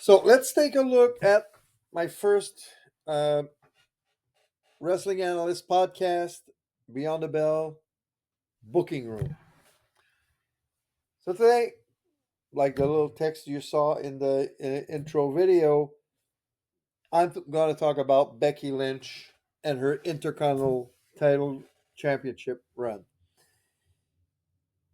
So let's take a look at my first uh, Wrestling Analyst podcast, Beyond the Bell Booking Room. So today, like the little text you saw in the intro video, I'm going to talk about Becky Lynch and her Intercontinental title championship run.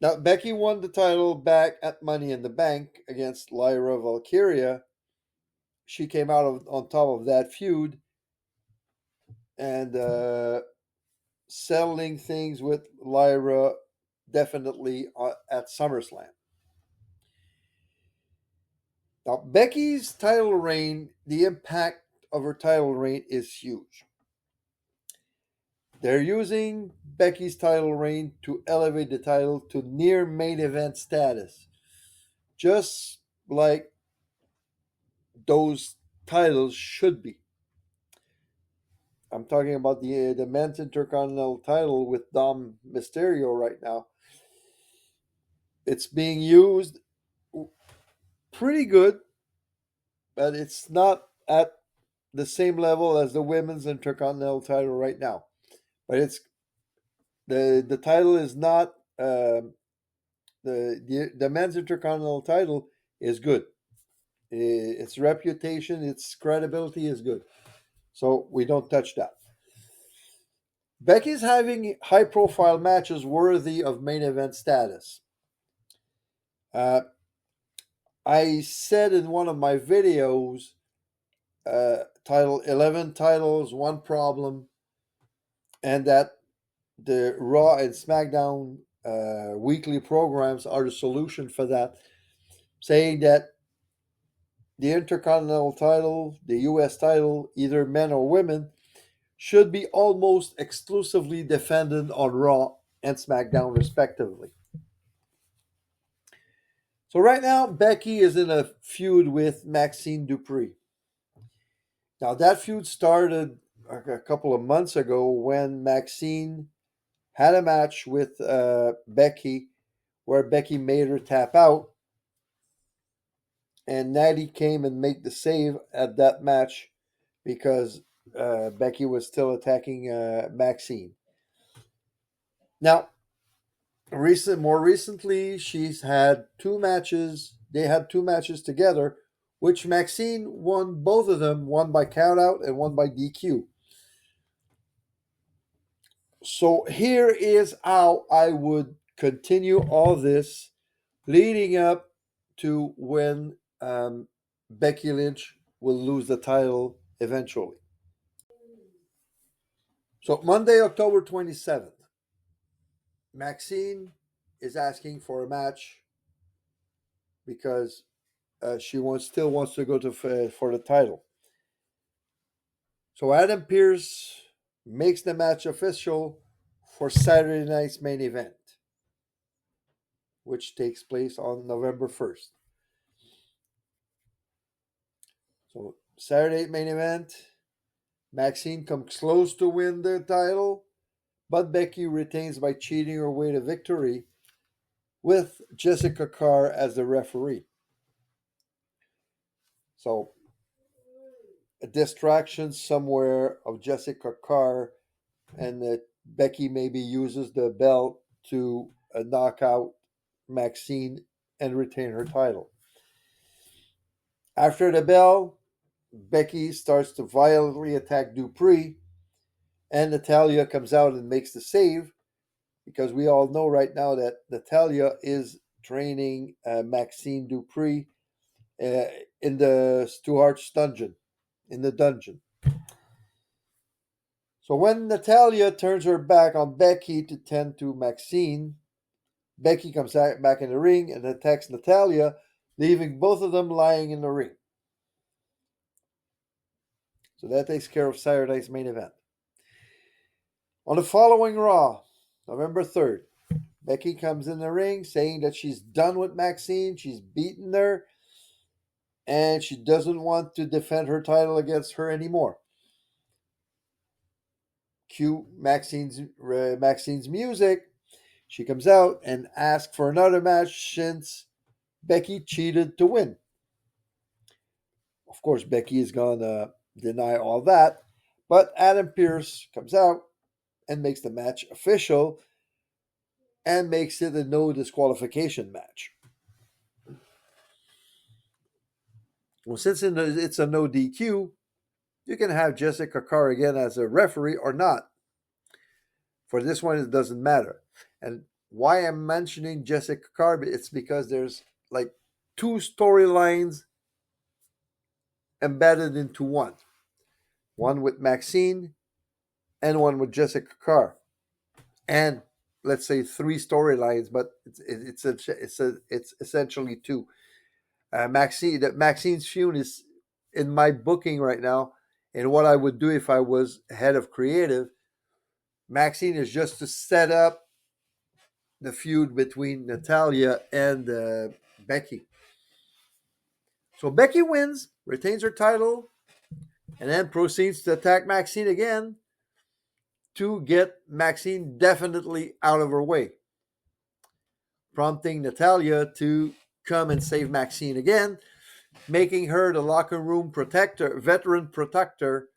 Now, Becky won the title back at Money in the Bank against Lyra Valkyria. She came out on top of that feud and settling things with Lyra definitely at SummerSlam. Now, Becky's title reign, the impact of her title reign is huge. They're using Becky's title reign to elevate the title to near main event status, just like those titles should be. I'm talking about the men's Intercontinental title with Dom Mysterio right now. It's being used pretty good, but it's not at the same level as the women's Intercontinental title right now. But it's the title is not the men's Intercontinental title is good. Its reputation, its credibility is good. So we don't touch that. Becky's having high profile matches worthy of main event status. I said in one of my videos, title 11 titles, one problem, and that the Raw and SmackDown weekly programs are the solution for that, saying that the Intercontinental title, the US title, either men or women, should be almost exclusively defended on Raw and SmackDown, respectively. So right now, Becky is in a feud with Maxine Dupree. Now that feud started a couple of months ago when Maxine had a match with Becky where Becky made her tap out, and Natty came and made the save at that match because Becky was still attacking Maxine. Now, more recently, she's had two matches. They had two matches together, which Maxine won both of them, one by countout and one by DQ. So here is how I would continue all this leading up to when Becky Lynch will lose the title eventually. So Monday, October 27th, Maxine is asking for a match because still wants to go for the title. So Adam Pearce makes the match official for Saturday night's main event, which takes place on November 1st. So Saturday main event, Maxine comes close to win the title, but Becky retains by cheating her way to victory with Jessica Carr as the referee. So a distraction somewhere of Jessica Carr, and that Becky maybe uses the belt to knock out Maxine and retain her title. After the bell, Becky starts to violently attack Dupree, and Natalya comes out and makes the save because we all know right now that Natalya is training Maxine Dupree in the Stu Hart's dungeon, in the dungeon. So when Natalya turns her back on Becky to tend to Maxine, Becky comes back in the ring and attacks Natalya, leaving both of them lying in the ring. So that takes care of Saturday's main event. On the following Raw, November 3rd, Becky comes in the ring saying that she's done with Maxine, she's beaten her, and she doesn't want to defend her title against her anymore. Cue Maxine's music. She comes out and asks for another match since Becky cheated to win. Of course, Becky is going to deny all that. But Adam Pearce comes out and makes the match official and makes it a no disqualification match. Well, since it's a no DQ, you can have Jessica Carr again as a referee or not. For this one, it doesn't matter. And why I'm mentioning Jessica Carr, it's because there's like two storylines embedded into one. One with Maxine and one with Jessica Carr. And let's say three storylines, but it's essentially two. Maxine's feud is in my booking right now, and what I would do if I was head of creative. Maxine is just to set up the feud between Natalia and Becky. So Becky wins, retains her title, and then proceeds to attack Maxine again to get Maxine definitely out of her way, prompting Natalia to come and save Maxine again, making her the locker room protector, veteran protector.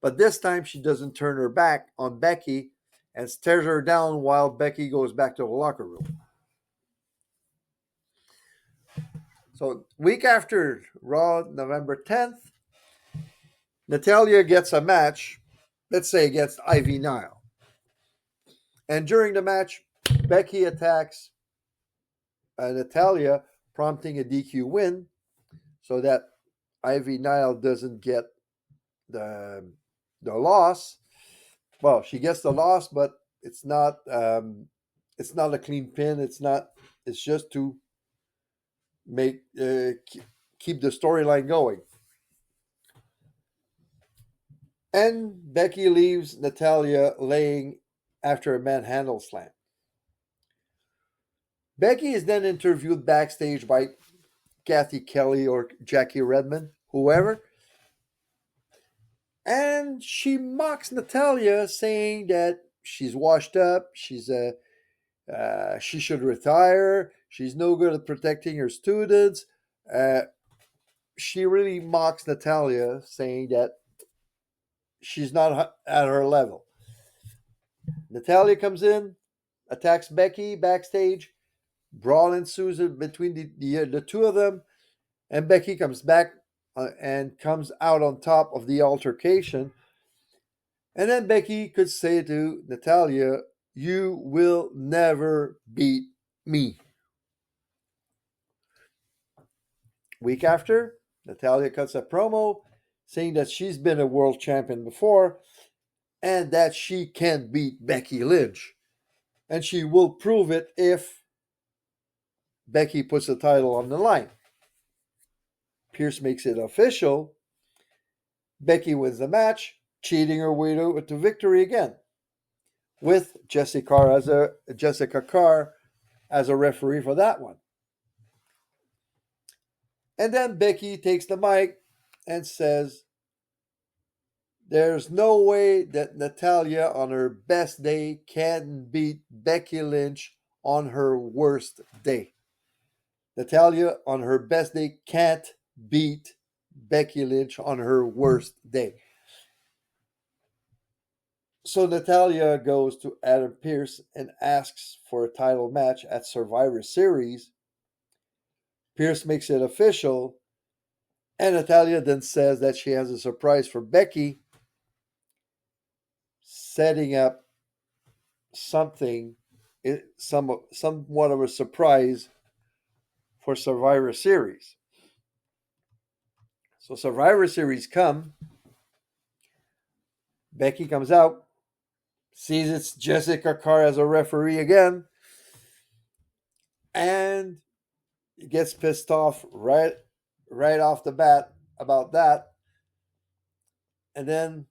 But this time she doesn't turn her back on Becky and stares her down while Becky goes back to the locker room. So, week after Raw, November 10th, Natalia gets a match, let's say against Ivy Nile. And during the match, Becky attacks Natalia, prompting a DQ win so that Ivy Nile doesn't get the loss. Well, she gets the loss, but it's not a clean pin. It's just to make keep the storyline going. And Becky leaves Natalia laying after a manhandle slam. Becky is then interviewed backstage by Kathy Kelly or Jackie Redmond, whoever. And she mocks Natalia, saying that she's washed up, she should retire, she's no good at protecting her students. She really mocks Natalia, saying that she's not at her level. Natalia comes in, attacks Becky backstage. Brawl ensues between the two of them, and Becky comes back and comes out on top of the altercation. And then Becky could say to Natalia, "You will never beat me." Week after, Natalia cuts a promo saying that she's been a world champion before and that she can beat Becky Lynch. And she will prove it if Becky puts the title on the line. Pierce makes it official. Becky wins the match, cheating her way to victory again, with Jessica Carr as a referee for that one. And then Becky takes the mic and says, "There's no way that Natalia on her best day can beat Becky Lynch on her worst day. Natalia on her best day can't beat Becky Lynch on her worst day." So Natalia goes to Adam Pearce and asks for a title match at Survivor Series. Pearce makes it official, and Natalia then says that she has a surprise for Becky, setting up something, somewhat of a surprise for Survivor Series. So Survivor Series come. Becky comes out, sees it's Jessica Carr as a referee again, and gets pissed off right off the bat about that. And then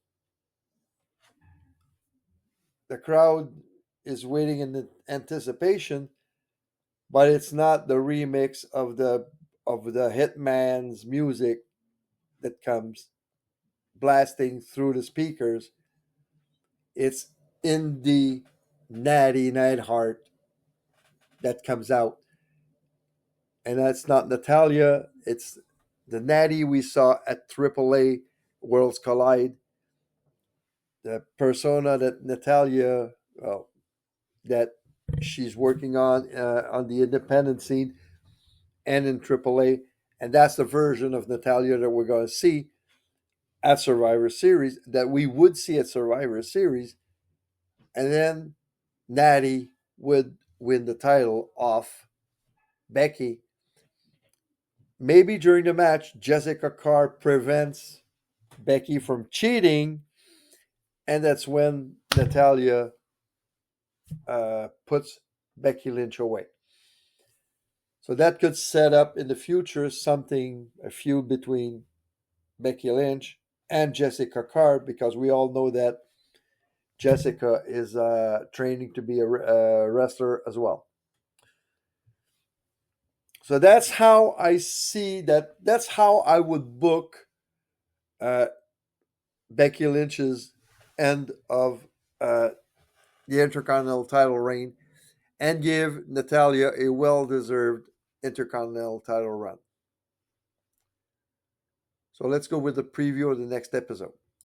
the crowd is waiting in anticipation, but it's not the remix of the Hitman's music that comes blasting through the speakers. It's in the Natty Neidhart that comes out. And that's not Natalia, it's the Natty we saw at AAA Worlds Collide, the persona that Natalia, well, that she's working on the independent scene and in AAA, and that's the version of Natalia that we're going to see at Survivor Series, that we would see at Survivor Series, and then Natty would win the title off Becky. Maybe during the match, Jessica Carr prevents Becky from cheating, and that's when Natalia puts Becky Lynch away. So that could set up in the future a feud between Becky Lynch and Jessica Carr, because we all know that Jessica is training to be a wrestler as well. So that's how I see that. That's how I would book Becky Lynch's end of the Intercontinental title reign, and give Natalia a well-deserved Intercontinental title run. So let's go with the preview of the next episode.